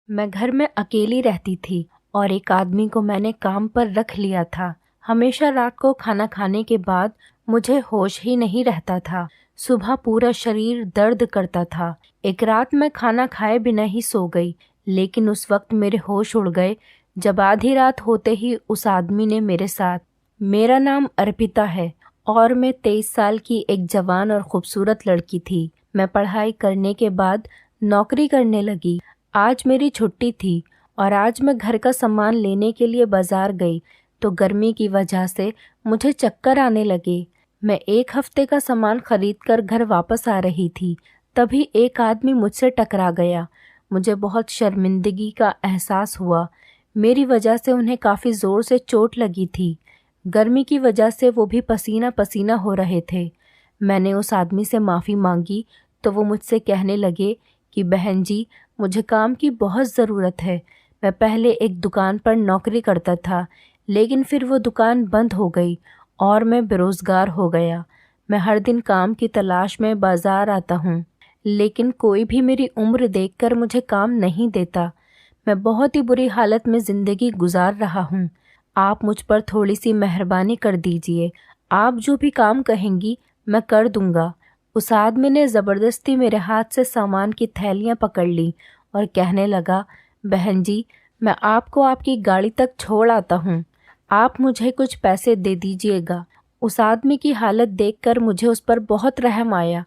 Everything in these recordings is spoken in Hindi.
मैं घर में अकेली रहती थी और एक आदमी को मैंने काम पर रख लिया था। हमेशा रात को खाना खाने के बाद मुझे होश ही नहीं रहता था। सुबह पूरा शरीर दर्द करता था। एक रात मैं खाना खाए बिना ही सो गई, लेकिन उस वक्त मेरे होश उड़ गए जब आधी रात होते ही उस आदमी ने मेरे साथ, मेरा नाम अर्पिता है और मैं 23 साल की एक जवान और खूबसूरत लड़की थी। मैं पढ़ाई करने के बाद नौकरी करने लगी। आज मेरी छुट्टी थी और आज मैं घर का सामान लेने के लिए बाजार गई तो गर्मी की वजह से मुझे चक्कर आने लगे। मैं एक हफ्ते का सामान खरीदकर घर वापस आ रही थी, तभी एक आदमी मुझसे टकरा गया। मुझे बहुत शर्मिंदगी का एहसास हुआ। मेरी वजह से उन्हें काफ़ी ज़ोर से चोट लगी थी। गर्मी की वजह से वो भी पसीना पसीना हो रहे थे। मैंने उस आदमी से माफ़ी मांगी तो वो मुझसे कहने लगे कि बहन जी, मुझे काम की बहुत ज़रूरत है। मैं पहले एक दुकान पर नौकरी करता था, लेकिन फिर वो दुकान बंद हो गई और मैं बेरोज़गार हो गया। मैं हर दिन काम की तलाश में बाज़ार आता हूँ, लेकिन कोई भी मेरी उम्र देखकर मुझे काम नहीं देता। मैं बहुत ही बुरी हालत में ज़िंदगी गुजार रहा हूँ। आप मुझ पर थोड़ी सी मेहरबानी कर दीजिए। आप जो भी काम कहेंगी मैं कर दूँगा। उस आदमी ने ज़बरदस्ती मेरे हाथ से सामान की थैलियाँ पकड़ ली और कहने लगा, बहन जी, मैं आपको आपकी गाड़ी तक छोड़ आता हूँ, आप मुझे कुछ पैसे दे दीजिएगा। उस आदमी की हालत देखकर मुझे उस पर बहुत रहम आया।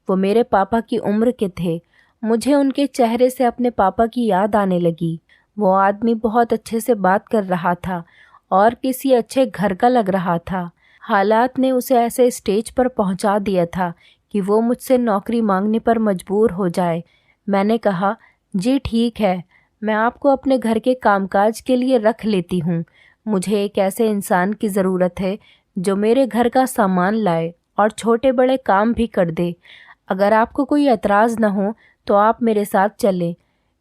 वो मेरे पापा की उम्र के थे। मुझे उनके चेहरे से अपने पापा की याद आने लगी। वो आदमी बहुत अच्छे से बात कर रहा था और किसी अच्छे घर का लग रहा था। हालात ने उसे ऐसे स्टेज पर पहुंचा दिया था कि वो मुझसे नौकरी मांगने पर मजबूर हो जाए। मैंने कहा, जी ठीक है, मैं आपको अपने घर के कामकाज के लिए रख लेती हूँ। मुझे एक ऐसे इंसान की ज़रूरत है जो मेरे घर का सामान लाए और छोटे बड़े काम भी कर दे। अगर आपको कोई एतराज़ न हो तो आप मेरे साथ चलें।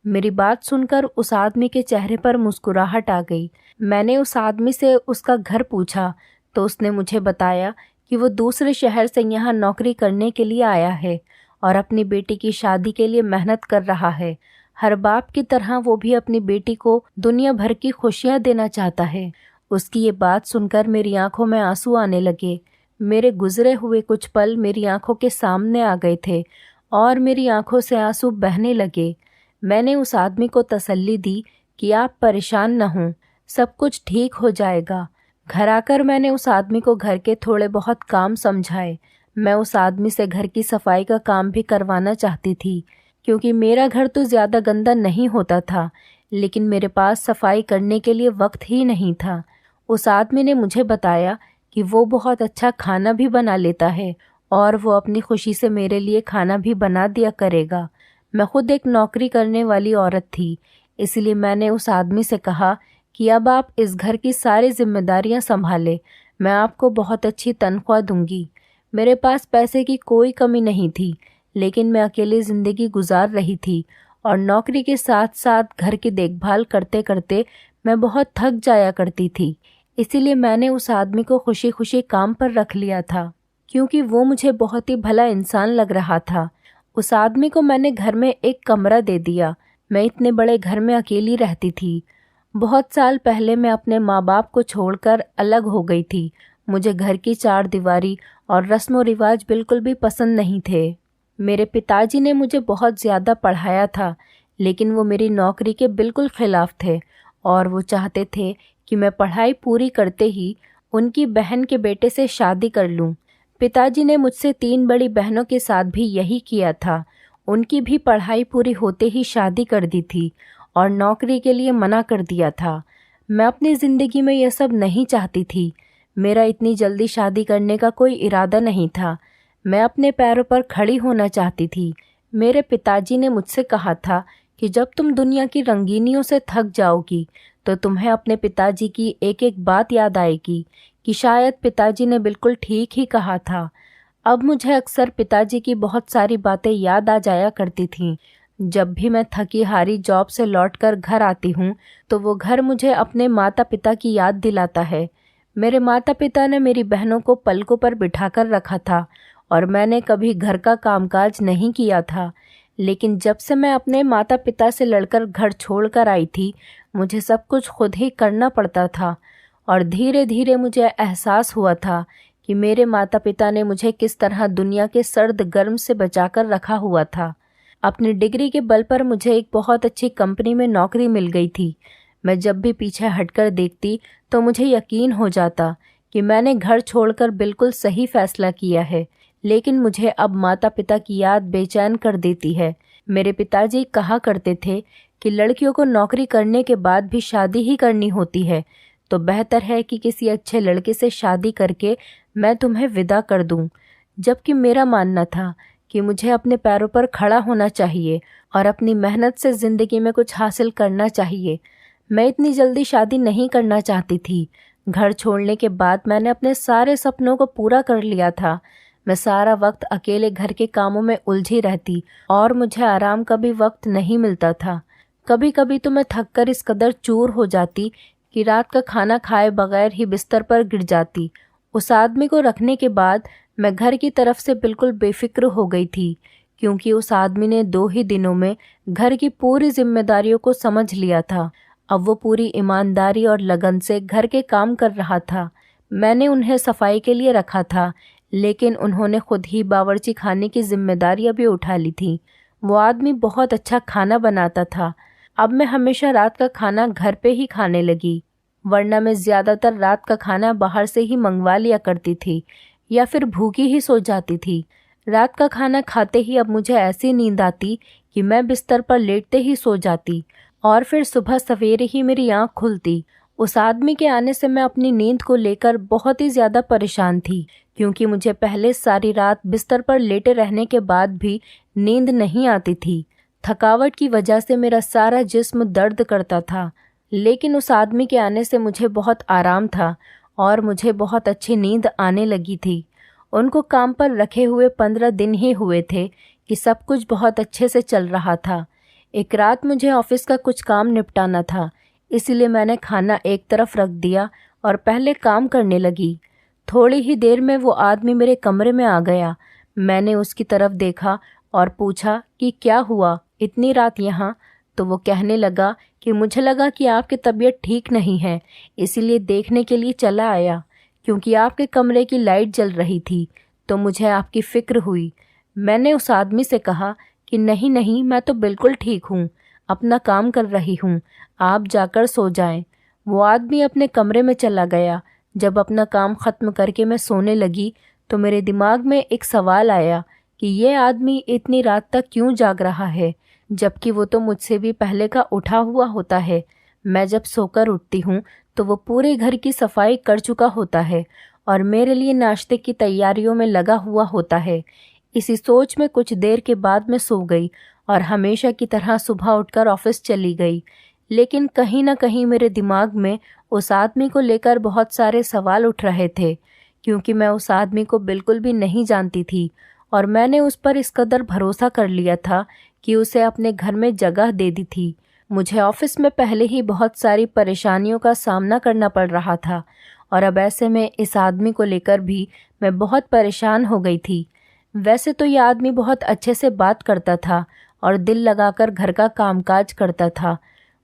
मेरी बात सुनकर उस आदमी के चेहरे पर मुस्कुराहट आ गई। मैंने उस आदमी से उसका घर पूछा तो उसने मुझे बताया कि वो दूसरे शहर से यहाँ नौकरी करने के लिए आया है और अपनी बेटी की शादी के लिए मेहनत कर रहा है। हर बाप की तरह वो भी अपनी बेटी को दुनिया भर की खुशियाँ देना चाहता है। उसकी ये बात सुनकर मेरी आंखों में आंसू आने लगे। मेरे गुजरे हुए कुछ पल मेरी आंखों के सामने आ गए थे और मेरी आंखों से आंसू बहने लगे। मैंने उस आदमी को तसल्ली दी कि आप परेशान न हों, सब कुछ ठीक हो जाएगा। घर आकर मैंने उस आदमी को घर के थोड़े बहुत काम समझाए। मैं उस आदमी से घर की सफाई का काम भी करवाना चाहती थी, क्योंकि मेरा घर तो ज़्यादा गंदा नहीं होता था, लेकिन मेरे पास सफाई करने के लिए वक्त ही नहीं था। उस आदमी ने मुझे बताया कि वो बहुत अच्छा खाना भी बना लेता है और वो अपनी खुशी से मेरे लिए खाना भी बना दिया करेगा। मैं खुद एक नौकरी करने वाली औरत थी, इसलिए मैंने उस आदमी से कहा कि अब आप इस घर की सारी जिम्मेदारियां संभालें, मैं आपको बहुत अच्छी तनख्वाह दूंगी। मेरे पास पैसे की कोई कमी नहीं थी, लेकिन मैं अकेली ज़िंदगी गुजार रही थी और नौकरी के साथ साथ घर की देखभाल करते करते मैं बहुत थक जाया करती थी। इसीलिए मैंने उस आदमी को खुशी खुशी काम पर रख लिया था, क्योंकि वो मुझे बहुत ही भला इंसान लग रहा था। उस आदमी को मैंने घर में एक कमरा दे दिया। मैं इतने बड़े घर में अकेली रहती थी। बहुत साल पहले मैं अपने माँ बाप को छोड़कर अलग हो गई थी। मुझे घर की चार दीवारी और रस्म व रिवाज बिल्कुल भी पसंद नहीं थे। मेरे पिताजी ने मुझे बहुत ज़्यादा पढ़ाया था, लेकिन वो मेरी नौकरी के बिल्कुल खिलाफ थे और वो चाहते थे कि मैं पढ़ाई पूरी करते ही उनकी बहन के बेटे से शादी कर लूं। पिताजी ने मुझसे 3 बड़ी बहनों के साथ भी यही किया था। उनकी भी पढ़ाई पूरी होते ही शादी कर दी थी और नौकरी के लिए मना कर दिया था। मैं अपनी ज़िंदगी में यह सब नहीं चाहती थी। मेरा इतनी जल्दी शादी करने का कोई इरादा नहीं था। मैं अपने पैरों पर खड़ी होना चाहती थी। मेरे पिताजी ने मुझसे कहा था कि जब तुम दुनिया की रंगीनियों से थक जाओगी तो तुम्हें अपने पिताजी की एक एक बात याद आएगी, कि शायद पिताजी ने बिल्कुल ठीक ही कहा था। अब मुझे अक्सर पिताजी की बहुत सारी बातें याद आ जाया करती थीं। जब भी मैं थकी हारी जॉब से लौटकर घर आती हूँ तो वो घर मुझे अपने माता पिता की याद दिलाता है। मेरे माता पिता ने मेरी बहनों को पलकों पर बिठाकर रखा था और मैंने कभी घर का कामकाज नहीं किया था। लेकिन जब से मैं अपने माता पिता से लड़कर घर छोड़कर आई थी, मुझे सब कुछ खुद ही करना पड़ता था। और धीरे धीरे मुझे एहसास हुआ था कि मेरे माता पिता ने मुझे किस तरह दुनिया के सर्द गर्म से बचाकर रखा हुआ था। अपनी डिग्री के बल पर मुझे एक बहुत अच्छी कंपनी में नौकरी मिल गई थी। मैं जब भी पीछे हटकर देखती तो मुझे यकीन हो जाता कि मैंने घर छोड़कर बिल्कुल सही फैसला किया है। लेकिन मुझे अब माता पिता की याद बेचैन कर देती है। मेरे पिताजी कहा करते थे कि लड़कियों को नौकरी करने के बाद भी शादी ही करनी होती है, तो बेहतर है कि किसी अच्छे लड़के से शादी करके मैं तुम्हें विदा कर दूं। जबकि मेरा मानना था कि मुझे अपने पैरों पर खड़ा होना चाहिए और अपनी मेहनत से ज़िंदगी में कुछ हासिल करना चाहिए। मैं इतनी जल्दी शादी नहीं करना चाहती थी। घर छोड़ने के बाद मैंने अपने सारे सपनों को पूरा कर लिया था। मैं सारा वक्त अकेले घर के कामों में उलझी रहती और मुझे आराम का भी वक्त नहीं मिलता था। कभी कभी तो मैं थककर इस कदर चूर हो जाती कि रात का खाना खाए बगैर ही बिस्तर पर गिर जाती। उस आदमी को रखने के बाद मैं घर की तरफ से बिल्कुल बेफिक्र हो गई थी, क्योंकि उस आदमी ने 2 ही दिनों में घर की पूरी जिम्मेदारियों को समझ लिया था। अब वो पूरी ईमानदारी और लगन से घर के काम कर रहा था। मैंने उन्हें सफाई के लिए रखा था, लेकिन उन्होंने खुद ही बावर्ची खाने की जिम्मेदारियां भी उठा ली थी। वो आदमी बहुत अच्छा खाना बनाता था। अब मैं हमेशा रात का खाना घर पे ही खाने लगी, वरना मैं ज़्यादातर रात का खाना बाहर से ही मंगवा लिया करती थी या फिर भूखी ही सो जाती थी। रात का खाना खाते ही अब मुझे ऐसी नींद आती कि मैं बिस्तर पर लेटते ही सो जाती और फिर सुबह सवेरे ही मेरी आँख खुलती। उस आदमी के आने से मैं अपनी नींद को लेकर बहुत ही ज़्यादा परेशान थी, क्योंकि मुझे पहले सारी रात बिस्तर पर लेटे रहने के बाद भी नींद नहीं आती थी। थकावट की वजह से मेरा सारा जिस्म दर्द करता था। लेकिन उस आदमी के आने से मुझे बहुत आराम था और मुझे बहुत अच्छी नींद आने लगी थी। उनको काम पर रखे हुए 15 दिन ही हुए थे कि सब कुछ बहुत अच्छे से चल रहा था। एक रात मुझे ऑफिस का कुछ काम निपटाना था, इसलिए मैंने खाना एक तरफ रख दिया और पहले काम करने लगी। थोड़ी ही देर में वो आदमी मेरे कमरे में आ गया। मैंने उसकी तरफ देखा और पूछा कि क्या हुआ, इतनी रात यहाँ? तो वो कहने लगा कि मुझे लगा कि आपकी तबीयत ठीक नहीं है, इसीलिए देखने के लिए चला आया। क्योंकि आपके कमरे की लाइट जल रही थी तो मुझे आपकी फ़िक्र हुई। मैंने उस आदमी से कहा कि नहीं नहीं, मैं तो बिल्कुल ठीक हूँ, अपना काम कर रही हूँ, आप जाकर सो जाएं। वो आदमी अपने कमरे में चला गया। जब अपना काम ख़त्म करके मैं सोने लगी तो मेरे दिमाग में एक सवाल आया कि ये आदमी इतनी रात तक क्यों जाग रहा है, जबकि वो तो मुझसे भी पहले का उठा हुआ होता है। मैं जब सोकर उठती हूँ तो वो पूरे घर की सफाई कर चुका होता है और मेरे लिए नाश्ते की तैयारियों में लगा हुआ होता है। इसी सोच में कुछ देर के बाद मैं सो गई और हमेशा की तरह सुबह उठकर ऑफिस चली गई। लेकिन कहीं ना कहीं मेरे दिमाग में उस आदमी को लेकर बहुत सारे सवाल उठ रहे थे, क्योंकि मैं उस आदमी को बिल्कुल भी नहीं जानती थी और मैंने उस पर इस कदर भरोसा कर लिया था कि उसे अपने घर में जगह दे दी थी। मुझे ऑफिस में पहले ही बहुत सारी परेशानियों का सामना करना पड़ रहा था और अब ऐसे में इस आदमी को लेकर भी मैं बहुत परेशान हो गई थी। वैसे तो यह आदमी बहुत अच्छे से बात करता था और दिल लगाकर घर का कामकाज करता था।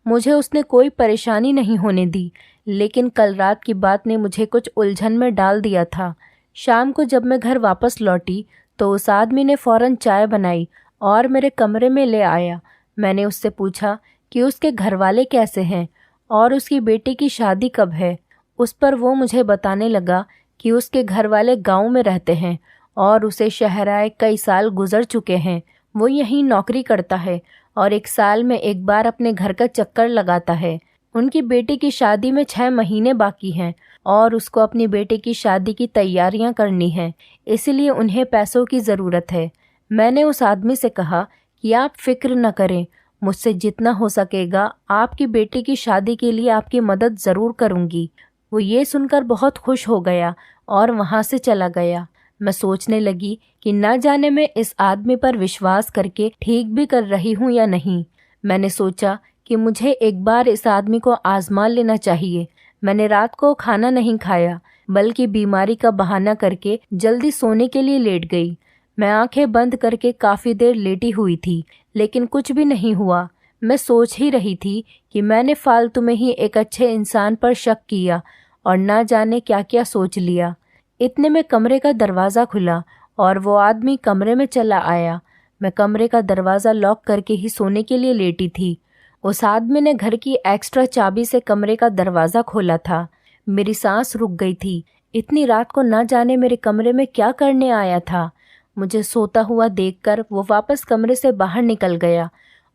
मुझे उसने कोई परेशानी नहीं होने दी, लेकिन कल रात की बात ने मुझे कुछ उलझन में डाल दिया था। शाम को जब मैं घर वापस लौटी तो उस आदमी ने फ़ौरन चाय बनाई और मेरे कमरे में ले आया। मैंने उससे पूछा कि उसके घर वाले कैसे हैं और उसकी बेटी की शादी कब है। उस पर वो मुझे बताने लगा कि उसके घर वाले गांव में रहते हैं और उसे शहर आए कई साल गुजर चुके हैं। वो यहीं नौकरी करता है और 1 साल में एक बार अपने घर का चक्कर लगाता है। उनकी बेटी की शादी में 6 महीने बाकी हैं और उसको अपनी बेटी की शादी की तैयारियां करनी हैं, इसलिए उन्हें पैसों की ज़रूरत है। मैंने उस आदमी से कहा कि आप फिक्र न करें, मुझसे जितना हो सकेगा आपकी बेटी की शादी के लिए आपकी मदद ज़रूर करूँगी। वो ये सुनकर बहुत खुश हो गया और वहाँ से चला गया। मैं सोचने लगी कि न जाने मैं इस आदमी पर विश्वास करके ठीक भी कर रही हूँ या नहीं। मैंने सोचा कि मुझे एक बार इस आदमी को आजमा लेना चाहिए। मैंने रात को खाना नहीं खाया, बल्कि बीमारी का बहाना करके जल्दी सोने के लिए लेट गई। मैं आंखें बंद करके काफ़ी देर लेटी हुई थी, लेकिन कुछ भी नहीं हुआ। मैं सोच ही रही थी कि मैंने फालतू में ही एक अच्छे इंसान पर शक किया और ना जाने क्या क्या सोच लिया। इतने में कमरे का दरवाज़ा खुला और वो आदमी कमरे में चला आया। मैं कमरे का दरवाज़ा लॉक करके ही सोने के लिए लेटी थी। उस आदमी ने घर की एक्स्ट्रा चाबी से कमरे का दरवाज़ा खोला था। मेरी सांस रुक गई थी। इतनी रात को ना जाने मेरे कमरे में क्या करने आया था। मुझे सोता हुआ देखकर वो वापस कमरे से बाहर निकल गया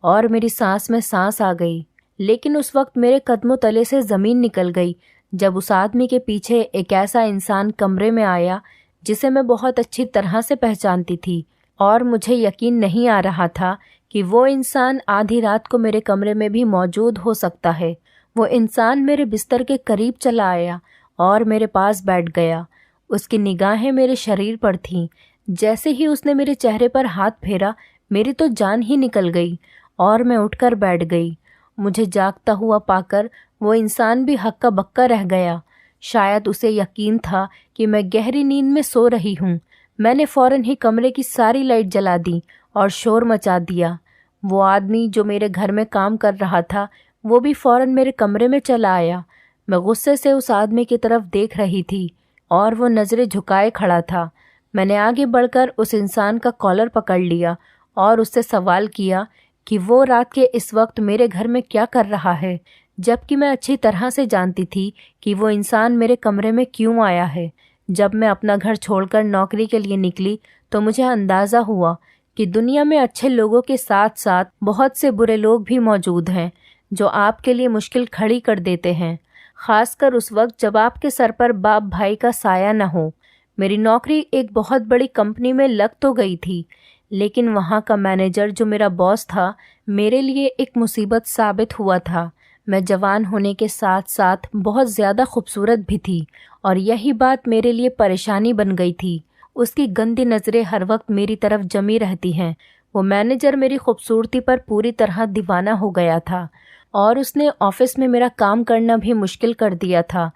और मेरी सांस में सांस आ गई। लेकिन उस वक्त मेरे कदमों तले से ज़मीन निकल गई जब उस आदमी के पीछे एक ऐसा इंसान कमरे में आया जिसे मैं बहुत अच्छी तरह से पहचानती थी, और मुझे यकीन नहीं आ रहा था कि वो इंसान आधी रात को मेरे कमरे में भी मौजूद हो सकता है। वो इंसान मेरे बिस्तर के करीब चला आया और मेरे पास बैठ गया। उसकी निगाहें मेरे शरीर पर थीं। जैसे ही उसने मेरे चेहरे पर हाथ फेरा, मेरी तो जान ही निकल गई और मैं उठकर बैठ गई। मुझे जागता हुआ पाकर वो इंसान भी हक्का बक्का रह गया। शायद उसे यकीन था कि मैं गहरी नींद में सो रही हूँ। मैंने फ़ौरन ही कमरे की सारी लाइट जला दी और शोर मचा दिया। वो आदमी जो मेरे घर में काम कर रहा था, वो भी फ़ौरन मेरे कमरे में चला आया। मैं गुस्से से उस आदमी की तरफ देख रही थी और वो नज़रें झुकाए खड़ा था। मैंने आगे बढ़कर उस इंसान का कॉलर पकड़ लिया और उससे सवाल किया कि वो रात के इस वक्त मेरे घर में क्या कर रहा है, जबकि मैं अच्छी तरह से जानती थी कि वो इंसान मेरे कमरे में क्यों आया है। जब मैं अपना घर छोड़कर नौकरी के लिए निकली तो मुझे अंदाज़ा हुआ कि दुनिया में अच्छे लोगों के साथ साथ बहुत से बुरे लोग भी मौजूद हैं जो आपके लिए मुश्किल खड़ी कर देते हैं, ख़ासकर उस वक्त जब आपके सर पर बाप भाई का साया न हो। मेरी नौकरी एक बहुत बड़ी कंपनी में लग तो गई थी, लेकिन वहाँ का मैनेजर जो मेरा बॉस था, मेरे लिए एक मुसीबत साबित हुआ था। मैं जवान होने के साथ साथ बहुत ज़्यादा खूबसूरत भी थी और यही बात मेरे लिए परेशानी बन गई थी। उसकी गंदी नज़रें हर वक्त मेरी तरफ जमी रहती हैं। वो मैनेजर मेरी खूबसूरती पर पूरी तरह दीवाना हो गया था और उसने ऑफिस में मेरा काम करना भी मुश्किल कर दिया था।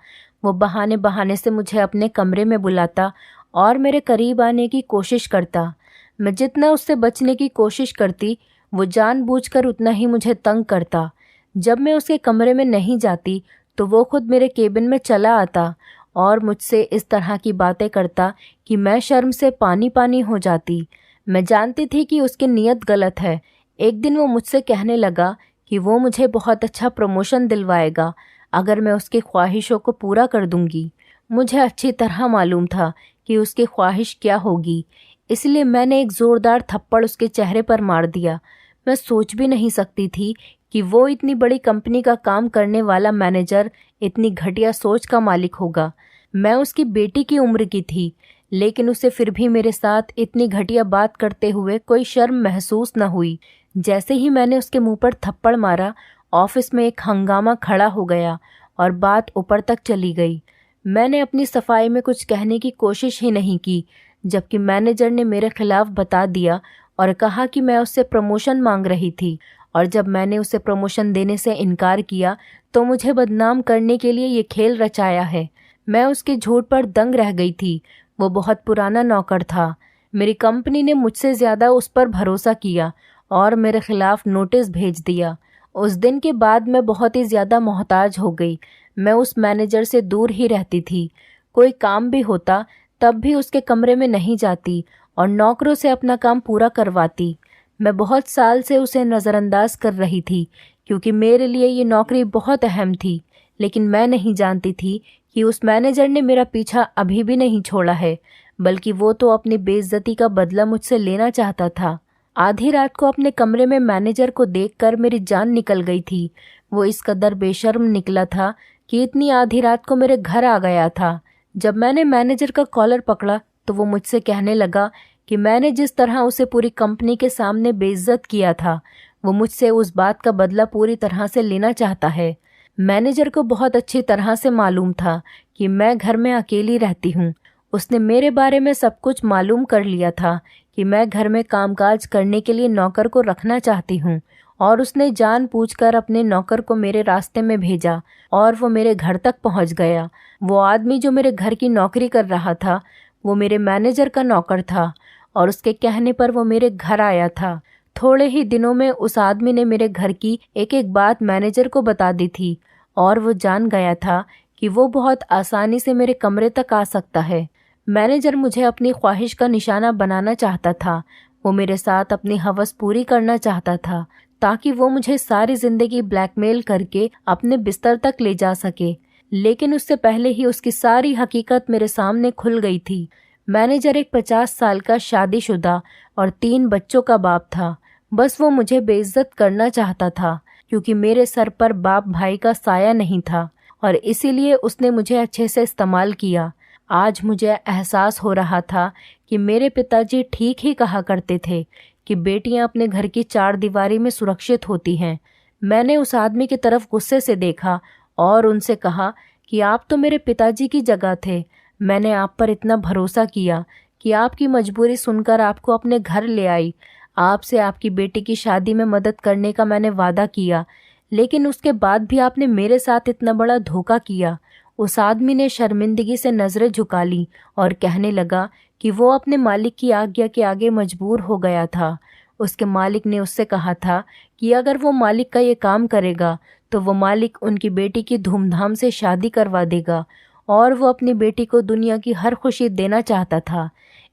वो बहाने बहाने से मुझे अपने कमरे में बुलाता और मेरे करीब आने की कोशिश करता। मैं जितना उससे बचने की कोशिश करती, वो जानबूझकर उतना ही मुझे तंग करता। जब मैं उसके कमरे में नहीं जाती तो वो खुद मेरे केबिन में चला आता और मुझसे इस तरह की बातें करता कि मैं शर्म से पानी पानी हो जाती। मैं जानती थी कि उसकी नीयत गलत है। एक दिन वो मुझसे कहने लगा कि वो मुझे बहुत अच्छा प्रमोशन दिलवाएगा अगर मैं उसकी ख्वाहिशों को पूरा कर दूंगी। मुझे अच्छी तरह मालूम था कि उसकी ख्वाहिश क्या होगी, इसलिए मैंने एक ज़ोरदार थप्पड़ उसके चेहरे पर मार दिया। मैं सोच भी नहीं सकती थी कि वो इतनी बड़ी कंपनी का काम करने वाला मैनेजर इतनी घटिया सोच का मालिक होगा। मैं उसकी बेटी की उम्र की थी, लेकिन उसे फिर भी मेरे साथ इतनी घटिया बात करते हुए कोई शर्म महसूस न हुई। जैसे ही मैंने उसके मुंह पर थप्पड़ मारा, ऑफिस में एक हंगामा खड़ा हो गया और बात ऊपर तक चली गई। मैंने अपनी सफाई में कुछ कहने की कोशिश ही नहीं की, जबकि मैनेजर ने मेरे खिलाफ बता दिया और कहा कि मैं उससे प्रमोशन मांग रही थी, और जब मैंने उसे प्रमोशन देने से इनकार किया तो मुझे बदनाम करने के लिए ये खेल रचाया है। मैं उसके झूठ पर दंग रह गई थी। वो बहुत पुराना नौकर था। मेरी कंपनी ने मुझसे ज़्यादा उस पर भरोसा किया और मेरे खिलाफ नोटिस भेज दिया। उस दिन के बाद मैं बहुत ही ज़्यादा मोहताज हो गई। मैं उस मैनेजर से दूर ही रहती थी। कोई काम भी होता तब भी उसके कमरे में नहीं जाती और नौकरों से अपना काम पूरा करवाती। मैं बहुत साल से उसे नज़रअंदाज कर रही थी क्योंकि मेरे लिए ये नौकरी बहुत अहम थी, लेकिन मैं नहीं जानती थी कि उस मैनेजर ने मेरा पीछा अभी भी नहीं छोड़ा है, बल्कि वो तो अपनी बेइज्जती का बदला मुझसे लेना चाहता था। आधी रात को अपने कमरे में मैनेजर को देखकर मेरी जान निकल गई थी। वो इस कदर बेशर्म निकला था कि इतनी आधी रात को मेरे घर आ गया था। जब मैंने मैनेजर का कॉलर पकड़ा तो वो मुझसे कहने लगा कि मैंने जिस तरह उसे पूरी कंपनी के सामने बेइज्जत किया था, वो मुझसे उस बात का बदला पूरी तरह से लेना चाहता है। मैनेजर को बहुत अच्छी तरह से मालूम था कि मैं घर में अकेली रहती हूँ। उसने मेरे बारे में सब कुछ मालूम कर लिया था कि मैं घर में कामकाज करने के लिए नौकर को रखना चाहती हूँ, और उसने जानबूझकर अपने नौकर को मेरे रास्ते में भेजा और वो मेरे घर तक पहुँच गया। वो आदमी जो मेरे घर की नौकरी कर रहा था, वो मेरे मैनेजर का नौकर था और उसके कहने पर वो मेरे घर आया था। थोड़े ही दिनों में उस आदमी ने मेरे घर की एक एक बात मैनेजर को बता दी थी और वो जान गया था कि वो बहुत आसानी से मेरे कमरे तक आ सकता है। मैनेजर मुझे अपनी ख्वाहिश का निशाना बनाना चाहता था। वो मेरे साथ अपनी हवस पूरी करना चाहता था ताकि वो मुझे सारी जिंदगी ब्लैकमेल करके अपने बिस्तर तक ले जा सके। लेकिन उससे पहले ही उसकी सारी हकीकत मेरे सामने खुल गई थी। मैनेजर एक 50 साल का शादीशुदा और 3 बच्चों का बाप था। बस वो मुझे बेइज्जत करना चाहता था क्योंकि मेरे सर पर बाप भाई का साया नहीं था और इसीलिए उसने मुझे अच्छे से इस्तेमाल किया। आज मुझे एहसास हो रहा था कि मेरे पिताजी ठीक ही कहा करते थे कि बेटियां अपने घर की 4 दीवारी में सुरक्षित होती हैं। मैंने उस आदमी की तरफ गुस्से से देखा और उनसे कहा कि आप तो मेरे पिताजी की जगह थे। मैंने आप पर इतना भरोसा किया कि आपकी मजबूरी सुनकर आपको अपने घर ले आई। आपसे आपकी बेटी की शादी में मदद करने का मैंने वादा किया, लेकिन उसके बाद भी आपने मेरे साथ इतना बड़ा धोखा किया। उस आदमी ने शर्मिंदगी से नजरें झुका ली और कहने लगा कि वो अपने मालिक की आज्ञा के आगे मजबूर हो गया था। उसके मालिक ने उससे कहा था कि अगर वो मालिक का ये काम करेगा तो वो मालिक उनकी बेटी की धूमधाम से शादी करवा देगा और वो अपनी बेटी को दुनिया की हर खुशी देना चाहता था।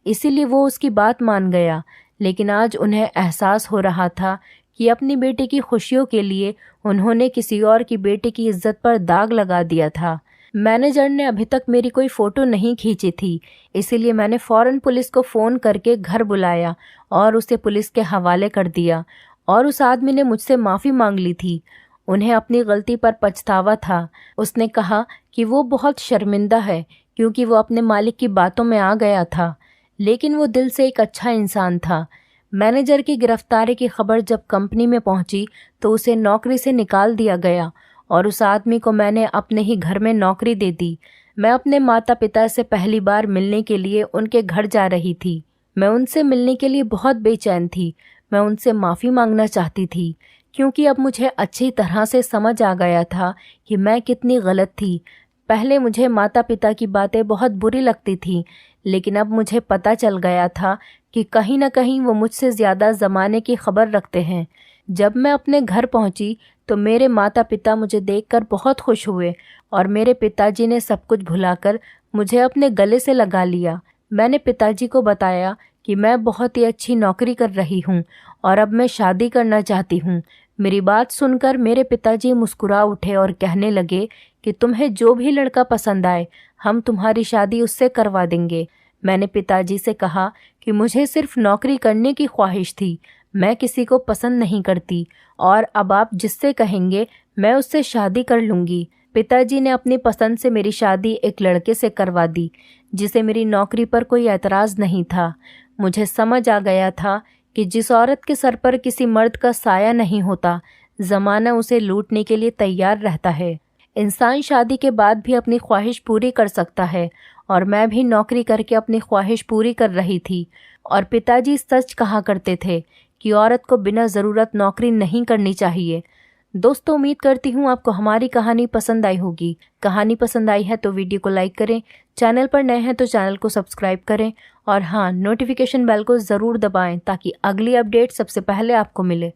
इसीलिए वो उसकी बात मान गया। लेकिन आज उन्हें एहसास हो रहा था कि अपनी बेटी की खुशियों के लिए उन्होंने किसी और की बेटी की इज्जत पर दाग लगा दिया था। मैनेजर ने अभी तक मेरी कोई फ़ोटो नहीं खींची थी, इसीलिए मैंने फ़ौरन पुलिस को फ़ोन करके घर बुलाया और उसे पुलिस के हवाले कर दिया। और उस आदमी ने मुझसे माफ़ी मांग ली थी। उन्हें अपनी गलती पर पछतावा था। उसने कहा कि वो बहुत शर्मिंदा है क्योंकि वो अपने मालिक की बातों में आ गया था, लेकिन वो दिल से एक अच्छा इंसान था। मैनेजर की गिरफ्तारी की खबर जब कंपनी में पहुंची तो उसे नौकरी से निकाल दिया गया और उस आदमी को मैंने अपने ही घर में नौकरी दे दी। मैं अपने माता पिता से पहली बार मिलने के लिए उनके घर जा रही थी। मैं उनसे मिलने के लिए बहुत बेचैन थी। मैं उनसे माफ़ी मांगना चाहती थी क्योंकि अब मुझे अच्छी तरह से समझ आ गया था कि मैं कितनी गलत थी। पहले मुझे माता पिता की बातें बहुत बुरी लगती थी, लेकिन अब मुझे पता चल गया था कि कहीं ना कहीं वो मुझसे ज़्यादा ज़माने की खबर रखते हैं। जब मैं अपने घर पहुंची तो मेरे माता पिता मुझे देखकर बहुत खुश हुए और मेरे पिताजी ने सब कुछ भुलाकर मुझे अपने गले से लगा लिया। मैंने पिताजी को बताया कि मैं बहुत ही अच्छी नौकरी कर रही हूँ और अब मैं शादी करना चाहती हूँ। मेरी बात सुनकर मेरे पिताजी मुस्कुरा उठे और कहने लगे कि तुम्हें जो भी लड़का पसंद आए हम तुम्हारी शादी उससे करवा देंगे। मैंने पिताजी से कहा कि मुझे सिर्फ नौकरी करने की ख्वाहिश थी, मैं किसी को पसंद नहीं करती और अब आप जिससे कहेंगे मैं उससे शादी कर लूँगी। पिताजी ने अपनी पसंद से मेरी शादी एक लड़के से करवा दी जिसे मेरी नौकरी पर कोई एतराज़ नहीं था। मुझे समझ आ गया था कि जिस औरत के सर पर किसी मर्द का साया नहीं होता, ज़माना उसे लूटने के लिए तैयार रहता है। इंसान शादी के बाद भी अपनी ख्वाहिश पूरी कर सकता है और मैं भी नौकरी करके अपनी ख्वाहिश पूरी कर रही थी। और पिताजी सच कहा करते थे कि औरत को बिना ज़रूरत नौकरी नहीं करनी चाहिए। दोस्तों, उम्मीद करती हूँ आपको हमारी कहानी पसंद आई होगी। कहानी पसंद आई है तो वीडियो को लाइक करें, चैनल पर नए हैं तो चैनल को सब्सक्राइब करें और हाँ, नोटिफिकेशन बेल को ज़रूर दबाएं ताकि अगली अपडेट सबसे पहले आपको मिले।